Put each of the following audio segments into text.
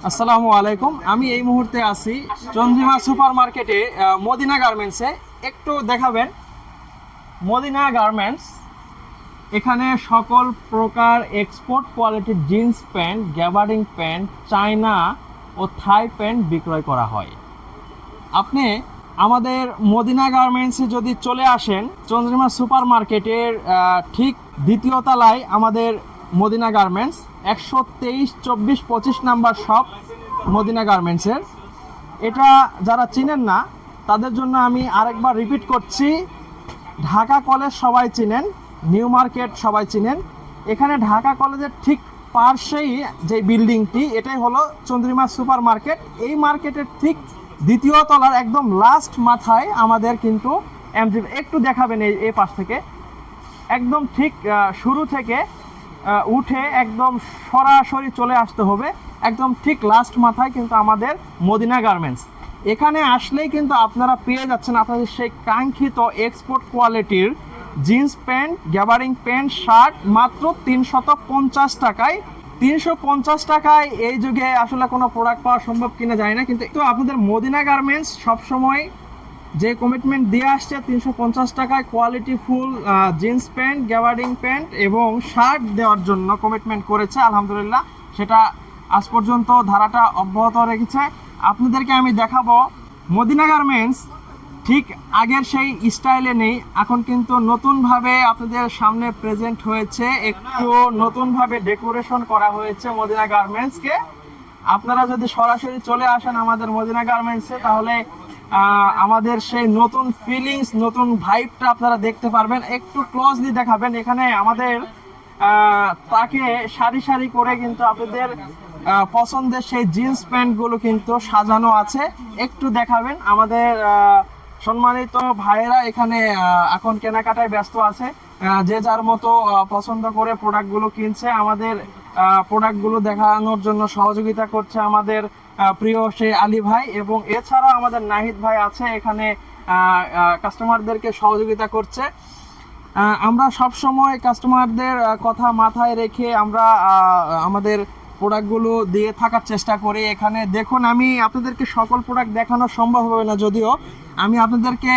আসসালামু আলাইকুম। আমি এই মুহূর্তে আছি চন্দ্রিমা সুপার মার্কেটে, মদিনা গার্মেন্টসে। একটু দেখাবেন মদিনা গার্মেন্টস। এখানে সকল প্রকার এক্সপোর্ট কোয়ালিটির jeans pant, gabardine pant, China ও থাই প্যান্ট বিক্রয় করা হয়। আপনি আমাদের মদিনা গার্মেন্টসে যদি চলে আসেন, চন্দ্রিমা সুপার মার্কেটের ঠিক দ্বিতীয় তলায় আমাদের Madina garments, 123-24-25 number shop Madina গার্মেন্টসের। এটা যারা চিনেন না তাদের জন্য আমি আরেকবার রিপিট করছি, ঢাকা কলেজ সবাই চিনেন, নিউ মার্কেট সবাই চিনেন। এখানে ঢাকা কলেজের ঠিক পাশেই যে বিল্ডিংটি, এটাই হলো চন্দ্রিমা সুপার মার্কেট। এই মার্কেটের ঠিক দ্বিতীয় তলার একদম লাস্ট মাথায় আমাদের কিন্তু এমজি। একটু দেখাবেন এই পাশ থেকে, একদম ঠিক শুরু থেকে উঠে একদম সরাসরি চলে আসতে হবে, একদম ঠিক লাস্ট মাথায় কিন্তু আমাদের মদিনা গার্মেন্টস। এখানে আসলেই কিন্তু আপনারা পেয়ে যাচ্ছেন আপনাদের সেই কাঙ্ক্ষিত এক্সপোর্ট কোয়ালিটির জিন্স প্যান্ট, গ্যাবারিং প্যান্ট, শার্ট মাত্র 350 টাকায়। 350 টাকায় এই যুগে আসলে কোনো প্রোডাক্ট পাওয়া সম্ভব কিনা যায় না, কিন্তু আপনাদের মদিনা গার্মেন্টস সবসময় যে কমিটমেন্ট দিয়ে আসছে 350 টাকায় quality full jeans pant, gabardine pant এবং শার্ট দেওয়ার জন্য কমিটমেন্ট করেছে। আলহামদুলিল্লাহ সেটা আজ পর্যন্ত ধারাটা অব্যাহত রেখেছে। আপনাদেরকে আমি দেখাবো মদিনা গার্মেন্টস ঠিক আগের সেই স্টাইলে নেই, এখন কিন্তু নতুনভাবে আপনাদের সামনে প্রেজেন্ট হয়েছে, একটু নতুনভাবে ডেকোরেশন করা হয়েছে মদিনা গার্মেন্টসকে। আপনারা যদি সরাসরি চলে আসেন আমাদের মদিনা গার্মেন্টসে, তাহলে আমাদের সেই নতুন ফিলিংস, নতুন ভাইবটা আপনারা দেখতে পারবেন। একটু ক্লোজলি দেখাবেন, এখানে আমাদের তাকে সারি সারি করে কিন্তু আপনাদের পছন্দের সেই জিন্স প্যান্টগুলো কিন্তু সাজানো আছে। একটু দেখাবেন, আমাদের সম্মানিত ভাইয়েরা এখানে এখন কেনাকাটায় ব্যস্ত আছে, যে যার মতো পছন্দ করে প্রোডাক্টগুলো কিনছে। আমাদের প্রোডাক্টগুলো দেখানোর জন্য সহযোগিতা করছে আমাদের প্রিয় সেই আলী ভাই, এবং এছাড়া আমাদের নাহিদ ভাই আছে এখানে কাস্টমারদেরকে সহযোগিতা করছে। আমরা সব সময় কাস্টমারদের কথা মাথায় রেখে আমরা আমাদের প্রোডাক্টগুলো দিয়ে থাকার চেষ্টা করি। এখানে দেখুন, আমি আপনাদেরকে সকল প্রোডাক্ট দেখানো সম্ভব হবে না, যদিও আমি আপনাদেরকে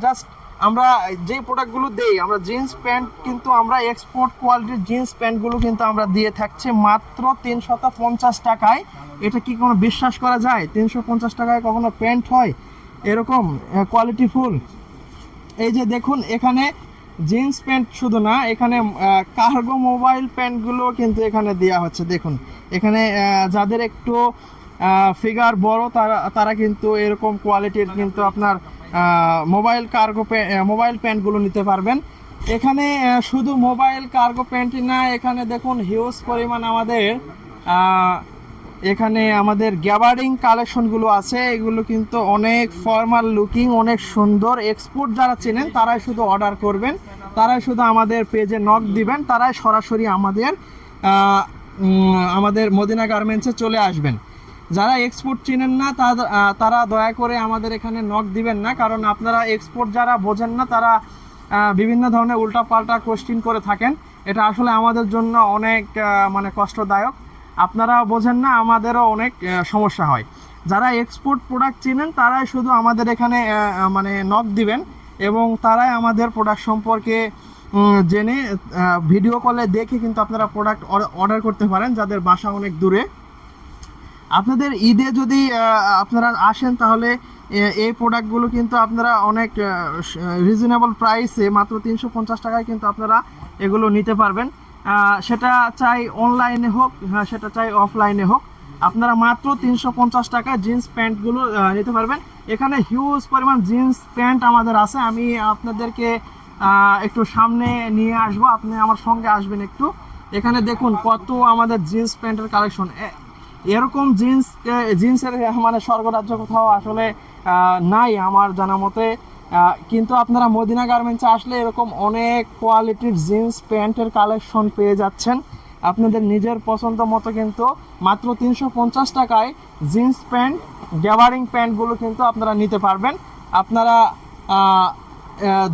জাস্ট আমরা যে প্রোডাক্টগুলো দেই, আমরা জিন্স প্যান্ট কিন্তু আমরা এক্সপোর্ট কোয়ালিটির জিন্স প্যান্টগুলো কিন্তু আমরা দিয়ে থাকছি মাত্র 350 টাকায়। এটা কি কোনো বিশ্বাস করা যায়? 350 টাকায় কখনো প্যান্ট হয় এরকম কোয়ালিটি ফুল? এই যে দেখুন, এখানে জিন্স প্যান্ট শুধু না, এখানে কার্গো মোবাইল প্যান্টগুলো কিন্তু এখানে দেওয়া হচ্ছে। দেখুন এখানে যাদের একটু ফিগার বড় তারা কিন্তু এরকম কোয়ালিটির কিন্তু আপনার মোবাইল প্যান্টগুলো নিতে পারবেন। এখানে শুধু মোবাইল কার্গো প্যান্টই না, এখানে দেখুন হিউজ পরিমাণ এখানে আমাদের গ্যাবার্ডিং কালেকশনগুলো আছে। এগুলো কিন্তু অনেক ফর্মাল লুকিং, অনেক সুন্দর। এক্সপোর্ট যারা চেনেন তারাই শুধু অর্ডার করবেন, তারাই শুধু আমাদের পেজে নক দিবেন, তারাই সরাসরি আমাদের মদিনা গার্মেন্টসে চলে আসবেন। যারা এক্সপোর্ট চেনেন না তারা দয়া করে আমাদের এখানে নক দিবেন না, কারণ আপনারা এক্সপোর্ট যারা বোঝেন না তারা বিভিন্ন ধরনের উল্টাপাল্টা কোশ্চিন করে থাকেন। এটা আসলে আমাদের জন্য অনেক মানে কষ্টদায়ক। আপনারা বোঝেন না, আমাদেরও অনেক সমস্যা হয়। যারা এক্সপোর্ট প্রোডাক্ট চেনেন তারাই শুধু আমাদের এখানে মানে নক দিবেন, এবং তারাই আমাদের প্রোডাক্ট সম্পর্কে জেনে ভিডিও কলে দেখে কিন্তু আপনারা প্রোডাক্ট অর্ডার করতে পারেন, যাদের বাসা অনেক দূরে। আপনাদের ঈদে যদি আপনারা আসেন, তাহলে এই প্রোডাক্টগুলো কিন্তু আপনারা অনেক রিজনেবল প্রাইসে মাত্র 350 টাকায় কিন্তু আপনারা এগুলো নিতে পারবেন। সেটা চাই অনলাইনে হোক, সেটা চাই অফলাইনে হোক, আপনারা মাত্র 350 টাকায় জিন্স প্যান্টগুলো নিতে পারবেন। এখানে হিউজ পরিমাণ জিন্স প্যান্ট আমাদের আছে। আমি আপনাদেরকে একটু সামনে নিয়ে আসবো, আপনি আমার সঙ্গে আসবেন একটু। এখানে দেখুন কত আমাদের জিন্স প্যান্টের কালেকশন। এরকম জিন্সের মানে স্বর্গরাজ্য কোথাও আসলে নাই আমার জানা মতে, কিন্তু আপনারা মদিনা গার্মেন্টসে আসলে এরকম অনেক কোয়ালিটির জিন্স প্যান্টের কালেকশন পেয়ে যাচ্ছেন আপনাদের নিজের পছন্দ মতো। কিন্তু মাত্র 350 টাকায় জিন্স প্যান্ট, গ্যাবারিং প্যান্টগুলো কিন্তু আপনারা নিতে পারবেন। আপনারা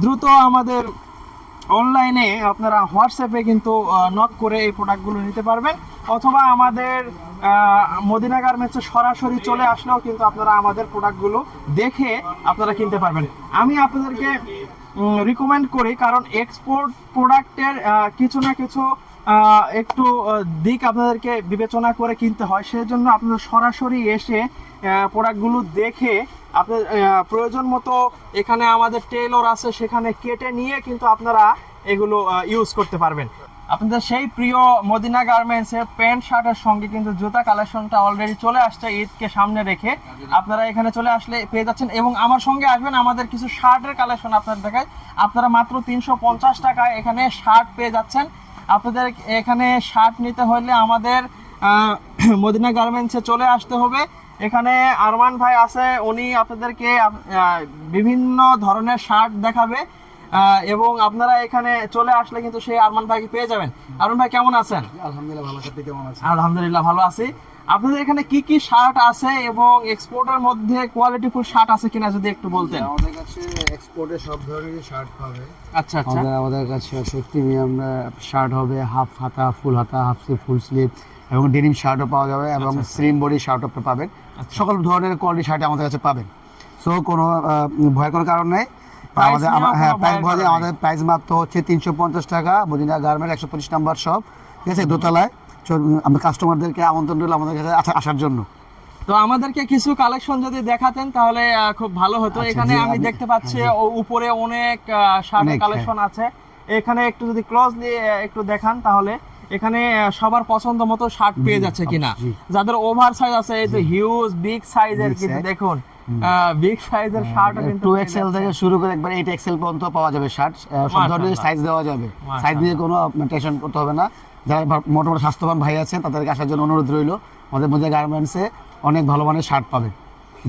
দ্রুত আমাদের অনলাইনে আপনারা হোয়াটসঅ্যাপে কিন্তু নক করে এই প্রোডাক্টগুলো নিতে পারবেন, অথবা আমাদের মদিনা গার্মেন্টসে সরাসরি চলে আসলেও কিন্তু আপনারা আমাদের প্রোডাক্টগুলো দেখে আপনারা কিনতে পারবেন। আমি আপনাদেরকে রিকমেন্ড করি, কারণ এক্সপোর্ট প্রোডাক্টের কিছু না কিছু একটু দিক আপনাদেরকে বিবেচনা করে কিনতে হয়। সেই জন্য আপনারা সরাসরি এসে প্রোডাক্টগুলো দেখে আপনার প্রয়োজন মতো এখানে আমাদের টেলর আছে, সেখানে কেটে নিয়ে কিন্তু আপনারা এগুলো ইউজ করতে পারবেন। আপনাদের সেই প্রিয় মদিনা গার্মেন্টসের প্যান্ট শার্টের সঙ্গে কিন্তু জুতা কালেকশনটা অলরেডি চলে আসছে ঈদকে সামনে রেখে। আপনারা এখানে চলে আসলে পেয়ে যাচ্ছেন, এবং আমার সঙ্গে আসবেন, আমাদের কিছু শার্টের কালেকশন আপনাদের দেখায়। আপনারা মাত্র 350 টাকায় এখানে শার্ট পেয়ে যাচ্ছেন। আপনাদের এখানে শার্ট নিতে হলে আমাদের মদিনা গার্মেন্টসে চলে আসতে হবে। এখানে আরমান ভাই আছে, উনি আপনাদেরকে বিভিন্ন ধরনের শার্ট দেখাবে, এবং আপনারা এখানে চলে আসলে কিন্তু সেই আরমান ভাইকে পেয়ে যাবেন। আরমান ভাই কেমন আছেন? আলহামদুলিল্লাহ ভালো আছি, আপনি কেমন আছেন? আলহামদুলিল্লাহ ভালো আছি। আপনাদের এখানে কি কি শার্ট আছে এবং এক্সপোর্টের মধ্যে কোয়ালিটিফুল শার্ট আছে কিনা যদি একটু বলতেন। আমাদের কাছে এক্সপোর্টে সব ধরনের শার্ট পাবে। আচ্ছা আচ্ছা। আমাদের কাছে প্রিমিয়াম শার্ট হবে, হাফ হাতা, ফুল হাতা, হাফ স্লিভ, ফুল স্লিভ, এবং ডেনিম শার্টও পাওয়া যাবে, এবং স্লিম বডি শার্টও পাবেন। সকল ধরনের কোয়ালিটি শার্ট আমাদের কাছে পাবেন। সো কোনো ভয় করার কারণ নেই। আমাদের প্রাইস মাত্র হচ্ছে 350 টাকা। মদিনা গার্মেন্টস 125 নাম্বার শপ, ঠিক আছে, দোতলায়। আমরা কাস্টমারদেরকে আমন্ত্রণ রইল আমাদের কাছে আসার জন্য। তো আমাদেরকে কিছু কালেকশন যদি দেখাতেন তাহলে খুব ভালো হতো। এখানে আমি দেখতে পাচ্ছি উপরে অনেক শার্টের কালেকশন আছে। এখানে একটু যদি ক্লোজলি একটু দেখান তাহলে এখানে সবার পছন্দ মতো শার্ট পেয়ে যাচ্ছে কিনা। যাদের ওভার সাইজ আছে, এই যে হিউজ বিগ সাইজের, কিন্তু দেখুন বিগ সাইজের শার্ট কিন্তু 2XL থেকে শুরু করে একবার 8XL পর্যন্ত পাওয়া যাবে শার্ট। সব ধরনের সাইজ দেওয়া যাবে, সাইজ নিয়ে কোনো টেনশন করতে হবে না। যারা মোটামুটি স্বাস্থ্যবান ভাই আছেন তাদেরকে আসার জন্য অনুরোধ রইল। আমাদের মধ্যে গার্মেন্টসে অনেক ভালো মানের শার্ট পাবে।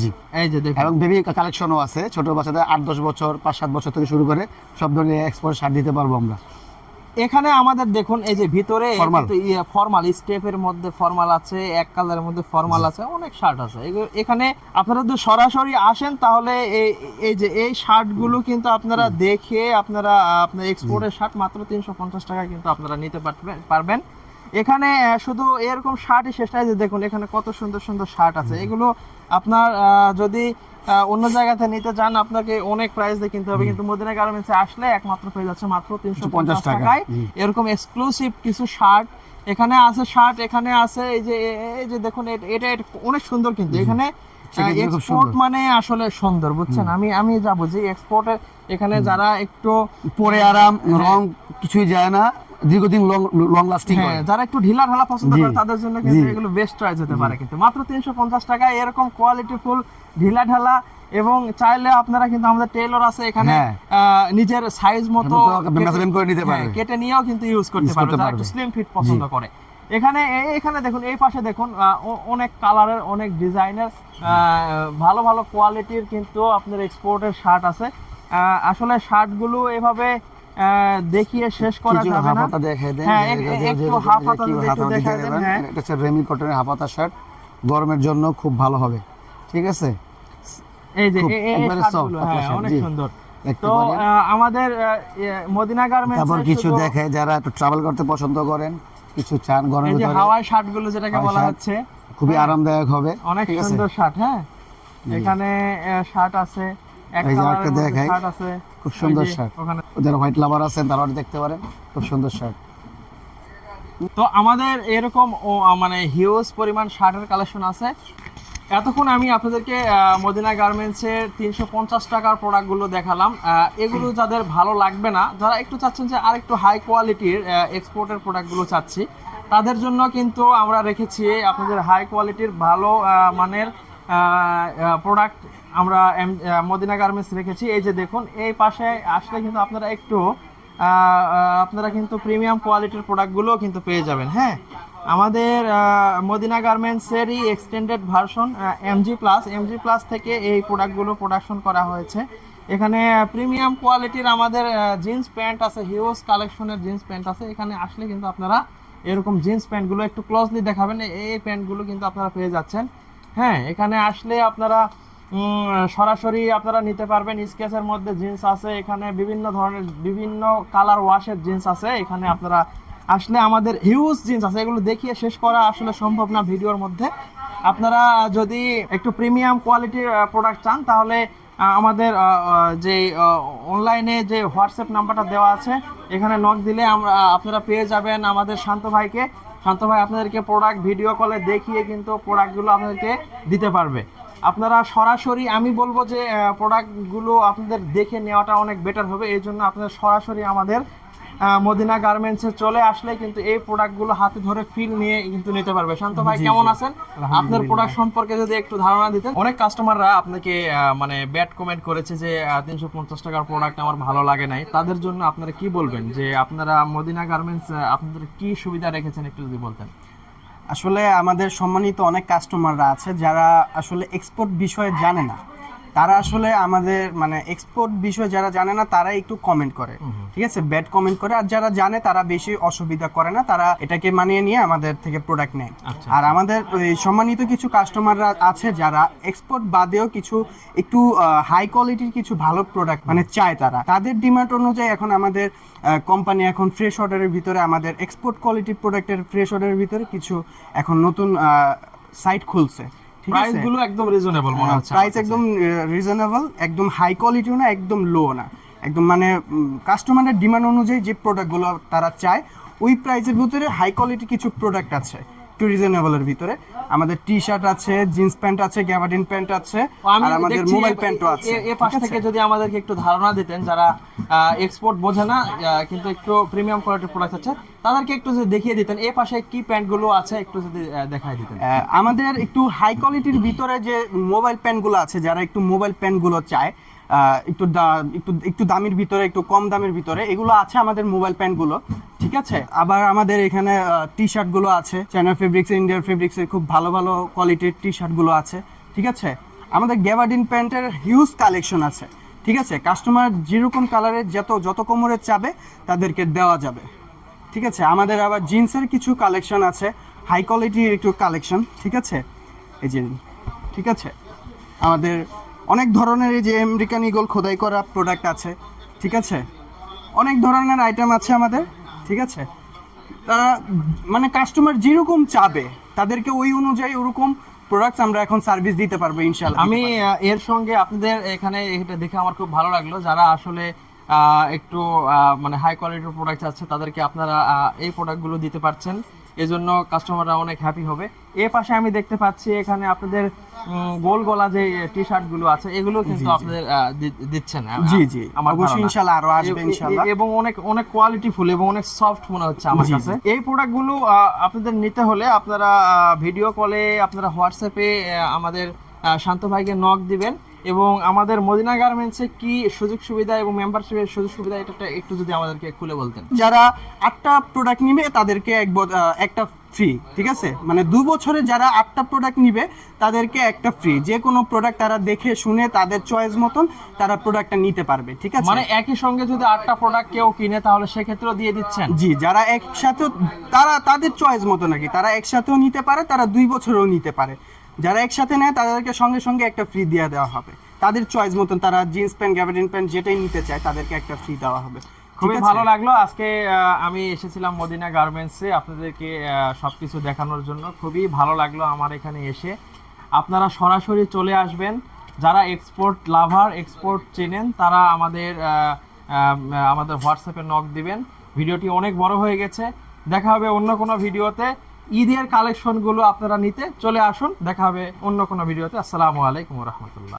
জি, এই যে দেখুন, এবং বেবি কালেকশনও আছে। ছোট বাচ্চাদের 8-10 বছর, 5-7 বছর থেকে শুরু করে সব ধরনের এক্সপোর্ট শার্ট দিতে পারবো আমরা। এখানে আমাদের দেখুন এই যে ভিতরে ফর্মাল স্টেপের মধ্যে ফর্মাল আছে, এক কালারের মধ্যে ফর্মাল আছে, অনেক শার্ট আছে। এখানে আপনারা যদি সরাসরি আসেন তাহলে এই যে এই শার্টগুলো কিন্তু আপনারা দেখে আপনার এক্সপোর্টের শার্ট মাত্র 350 টাকা কিন্তু আপনারা নিতে পারবেন। এখানে শুধু এরকম শার্টই শেষ নাই, যে দেখুন এখানে কত সুন্দর সুন্দর শার্ট আছে। এগুলো আপনার যদি অন্য জায়গাতে নিতে চান আপনাকে অনেক প্রাইস দিয়ে কিনতে হবে, কিন্তু মদিনা গার্মেন্টসে আসলে একমাত্র পেয়ে যাচ্ছে মাত্র 350 টাকায় এরকম এক্সক্লুসিভ কিছু শার্ট। এখানে আছে শার্ট, এখানে আছে এই যে দেখুন এটা অনেক সুন্দর, কিন্তু এখানে এক্সপোর্ট মানে আসলে সুন্দর, বুঝছেন। আমি যা বুঝি এক্সপোর্টের এখানে যারা একটু পরে আরাম, রং কিছুই যায় না, দীর্ঘদিন লং লাস্টিং হয়, যারা একটু ঢিলা ঢালা পছন্দ করে তাদের জন্য কিন্তু এগুলো বেস্ট চয়েস হতে পারে। কিন্তু মাত্র 350 টাকায় এরকম কোয়ালিটিফুল ঢিলা ঢালা, এবং চাইলে আপনারা কিন্তু আমাদের টেলর আছে এখানে নিজের সাইজ মতো মেজারমেন্ট করে নিতে পারবে, কেটে নিয়েও কিন্তু ইউজ করতে পারবে যারা একটু স্লিম ফিট পছন্দ করে। এখানে দেখুন এই পাশে দেখুন অনেক কালারের, অনেক ডিজাইনের, ভালো ভালো কোয়ালিটির কিন্তু আপনার এক্সপোর্টের শার্ট আছে। আসলে শার্টগুলো এভাবে দেখিয়ে শেষ করা যাবে না। হ্যাঁ, একটু হাফ হাতা যদি একটু দেখায় দেন। হ্যাঁ, এটা হচ্ছে রেমি কটনের হাফ হাতা শার্ট, গরমের জন্য খুব ভালো হবে, ঠিক আছে। এই যে এই শার্টগুলো অনেক সুন্দর। তো আমাদের মদিনা গার্মেন্টস তারপর কিছু দেখে যারা একটু ট্রাভেল করতে পছন্দ করেন, কিছু চান গরমের ভিতরে, হাওয়াই শার্টগুলো যেটাকে বলা হচ্ছে, খুবই আরামদায়ক হবে, অনেক সুন্দর শার্ট। হ্যাঁ, এখানে শার্ট আছে, এক কালারের মধ্যে শার্ট আছে, খুব সুন্দর শার্ট। যারা হোয়াইট লাভার আছেন তারাও দেখতে পারেন, খুব সুন্দর শার্ট। তো আমাদের এরকম মানে হিউজ পরিমাণ শার্টের কালেকশন আছে। এতক্ষণ আমি আপনাদেরকে মদিনা গার্মেন্টসের 350 টাকার প্রোডাক্টগুলো দেখালাম। এগুলো যাদের ভালো লাগবে না, যারা একটু চাচ্ছেন যে আর একটু হাই কোয়ালিটির এক্সপোর্টের প্রোডাক্টগুলো চাচ্ছি, তাদের জন্য কিন্তু আমরা রেখেছি আপনাদের হাই কোয়ালিটির ভালো মানের প্রোডাক্ট আমরা মদিনা গার্মেন্টস রেখেছি। এই যে দেখুন এই পাশে আসলে কিন্তু আপনারা কিন্তু প্রিমিয়াম কোয়ালিটির প্রোডাক্টগুলো কিন্তু পেয়ে যাবেন। হ্যাঁ, আমাদের মদিনা গার্মেন্টসেরই এক্সটেন্ডেড ভার্সন এমজি প্লাস থেকে এই প্রোডাক্টগুলো প্রোডাকশন করা হয়েছে। এখানে প্রিমিয়াম কোয়ালিটির আমাদের জিন্স প্যান্ট আছে, হিউজ কালেকশনের জিন্স প্যান্ট আছে। এখানে আসলে কিন্তু আপনারা এরকম জিন্স প্যান্টগুলো একটু ক্লোজলি দেখাবেন, এই প্যান্টগুলো কিন্তু আপনারা পেয়ে যাচ্ছেন। হ্যাঁ, এখানে আসলে আপনারা সরাসরি আপনারা নিতে পারবেন। স্কেচের মধ্যে জিন্স আছে, এখানে বিভিন্ন ধরনের বিভিন্ন কালার ওয়াশের জিন্স আছে, এখানে আপনারা আসলে আমাদের হিউজ জিন্স আছে, এগুলো দেখিয়ে শেষ করা আসলে সম্ভব না ভিডিওর মধ্যে। আপনারা যদি একটু প্রিমিয়াম কোয়ালিটির প্রোডাক্ট চান তাহলে আমাদের যে অনলাইনে যে হোয়াটসঅ্যাপ নাম্বারটা দেওয়া আছে এখানে নক দিলে আপনারা পেয়ে যাবেন আমাদের শান্ত ভাইকে। শান্ত ভাই আপনাদেরকে প্রোডাক্ট ভিডিও কলে দেখিয়ে কিন্তু প্রোডাক্টগুলো আপনাদেরকে দিতে পারবে। আপনারা সরাসরি, আমি বলবো যে প্রোডাক্টগুলো আপনাদের দেখে নেওয়াটা অনেক বেটার হবে। এই জন্য আপনারা সরাসরি আমাদের মদিনা গার্মেন্টসে চলে আসলে কিন্তু এই প্রোডাক্টগুলো হাতে ধরে ফিল নিয়ে কিন্তু নিতে পারবে। শান্ত ভাই কেমন আছেন? আপনার প্রোডাক্ট সম্পর্কে যদি একটু ধারণা দিতেন। অনেক কাস্টমাররা আপনাকে মানে ব্যাড কমেন্ট করেছে যে 350 টাকার প্রোডাক্ট আমার ভালো লাগে নাই, তাদের জন্য আপনারা কি বলবেন যে আপনারা মদিনা গার্মেন্টস আপনাদের কি সুবিধা রেখেছেন একটু যদি বলতেন। আসলে আমাদের সম্মানিত অনেক কাস্টমাররা আছে যারা আসলে এক্সপোর্ট বিষয়ে জানে না, তারা আসলে আমাদের মানে এক্সপোর্ট বিষয়ে যারা জানে না তারা একটু কমেন্ট করে, ঠিক আছে, ব্যাড কমেন্ট করে। আর যারা জানে তারা বেশি অসুবিধা করে না, তারা এটাকে মানিয়ে নিয়ে আমাদের থেকে প্রোডাক্ট নেয়। আর আমাদের ওই সম্মানিত কিছু কাস্টমাররা আছে যারা এক্সপোর্ট বাদেও কিছু একটু হাই কোয়ালিটির কিছু ভালো প্রোডাক্ট মানে চায়, তাদের ডিমান্ড অনুযায়ী এখন আমাদের কোম্পানি এখন ফ্রেশ অর্ডারের ভিতরে আমাদের এক্সপোর্ট কোয়ালিটির প্রোডাক্টের ফ্রেশ অর্ডারের ভিতরে কিছু এখন নতুন সাইট খুলছে। প্রাইস গুলো একদম রিজনেবল মনে হচ্ছে। প্রাইস একদম রিজনেবল, একদম হাই কোয়ালিটিও না, একদম লো না, একদম মানে কাস্টমারের ডিমান্ড অনুযায়ী যে প্রোডাক্টগুলো তারা চায় ওই প্রাইসের ভিতরে হাই কোয়ালিটি কিছু প্রোডাক্ট আছে একটু রিজনেবলের ভিতরে। আমাদের টি শার্ট আছে, জিন্স প্যান্ট আছে, গ্যাবার্ডিন প্যান্ট আছে, আর আমাদের মোবাইল প্যান্টও আছে। এই পাশ থেকে যদি আমাদেরকে একটু ধারণা দিতেন, যারা এক্সপোর্ট বোঝে না কিন্তু একটু প্রিমিয়াম কোয়ালিটির প্রোডাক্ট আছে তাদেরকে একটু যদি দেখিয়ে দিতেন এই পাশে কি প্যান্টগুলো আছে একটু যদি দেখাই দিতেন। আমাদের একটু হাই কোয়ালিটির ভিতরে যে মোবাইল প্যান্টগুলো আছে, যারা একটু মোবাইল প্যান্টগুলো চায় একটু একটু দামের ভিতরে, একটু কম দামের ভিতরে, এগুলো আছে আমাদের মোবাইল প্যান্টগুলো, ঠিক আছে। আবার আমাদের এখানে টি শার্টগুলো আছে, চায়না ফেব্রিক্স, ইন্ডিয়ান ফেব্রিক্সের খুব ভালো ভালো কোয়ালিটির টি শার্টগুলো আছে, ঠিক আছে। আমাদের গ্যাবার্ডিন প্যান্টের হিউজ কালেকশন আছে, ঠিক আছে। কাস্টমার যেরকম কালারের যত কোমরের চাবে তাদেরকে দেওয়া যাবে, ঠিক আছে। আমাদের আবার জিন্সের কিছু কালেকশন আছে, হাই কোয়ালিটির একটু কালেকশন, ঠিক আছে। এই যে, ঠিক আছে, আমাদের অনেক ধরনের এই যে আমেরিকান ইগল খোদাই করা প্রোডাক্ট আছে, ঠিক আছে। অনেক ধরনের আইটেম আছে আমাদের, ঠিক আছে। তারা মানে কাস্টমার যেরকম চাবে তাদেরকে ওই অনুযায়ী ওরকম প্রোডাক্টস আমরা এখন সার্ভিস দিতে পারবো ইনশাআল্লাহ। আমি এর সঙ্গে আপনাদের এখানে এটা দেখে আমার খুব ভালো লাগলো, যারা আসলে একটু মানে হাই কোয়ালিটির প্রোডাক্ট আছে তাদেরকে আপনারা এই প্রোডাক্টগুলো দিতে পারছেন, এজন্য কাস্টমাররা অনেক হ্যাপি হবে। এর পাশে আমি দেখতে পাচ্ছি এখানে আপনাদের গোল গলা যে টি শার্ট গুলো আছে এগুলো কিন্তু আপনাদের দিচ্ছেন। জি জি, অবশ্যই ইনশাআল্লাহ আরো আসবে ইনশাআল্লাহ, এবং অনেক অনেক কোয়ালিটিফুল এবং অনেক সফট মনে হচ্ছে আমার কাছে। এই প্রোডাক্ট গুলো আপনাদের নিতে হলে আপনারা ভিডিও কলে, আপনারা হোয়াটসঅ্যাপে আমাদের শান্ত ভাইকে নক দিবেন। এবং আমাদের মদিনা গার্মেন্টসে কি সুযোগ সুবিধা এবং মেম্বারশিপের সুযোগ সুবিধা এটা একটু যদি আমাদেরকে খুলে বলতেন। যারা 8টা প্রোডাক্ট নিবে তাদেরকে একটা ফ্রি, ঠিক আছে। মানে 2 বছরে যারা 8টা প্রোডাক্ট নিবে তাদেরকে একটা ফ্রি, যে কোনো প্রোডাক্ট তারা দেখে শুনে তাদের চয়েস মতন তারা প্রোডাক্টটা নিতে পারবে, ঠিক আছে। মানে একই সঙ্গে যদি 8টা প্রোডাক্ট কেউ কিনে তাহলে সেক্ষেত্রেও দিয়ে দিচ্ছেন। জি, যারা একসাথে তাদের চয়েস মতো নাকি তারা একসাথেও নিতে পারে, তারা 2 বছরেও নিতে পারে। যারা একসাথে নেয় তাদেরকে সঙ্গে সঙ্গে একটা ফ্রি দিয়ে দেওয়া হবে, তাদের চয়েস মতন। তারা জিন্স প্যান্ট, গ্যাবার্ডিন প্যান্ট যেটাই নিতে চায় তাদেরকে একটা ফ্রি দেওয়া হবে। খুবই ভালো লাগলো। আজকে আমি এসেছিলাম মদিনা গার্মেন্টসে আপনাদেরকে সবকিছু দেখানোর জন্য। খুবই ভালো লাগলো আমার এখানে এসে। আপনারা সরাসরি চলে আসবেন, যারা এক্সপোর্ট লাভার, এক্সপোর্ট চেনেন, তারা আমাদের হোয়াটসঅ্যাপে নক দিবেন। ভিডিওটি অনেক বড় হয়ে গেছে, দেখা হবে অন্য কোনো ভিডিওতে। ঈদের কালেকশনগুলো আপনারা নিতে চলে আসুন, দেখা হবে অন্য কোনো ভিডিওতে। আসসালামু আলাইকুম ওয়া রাহমাতুল্লাহ।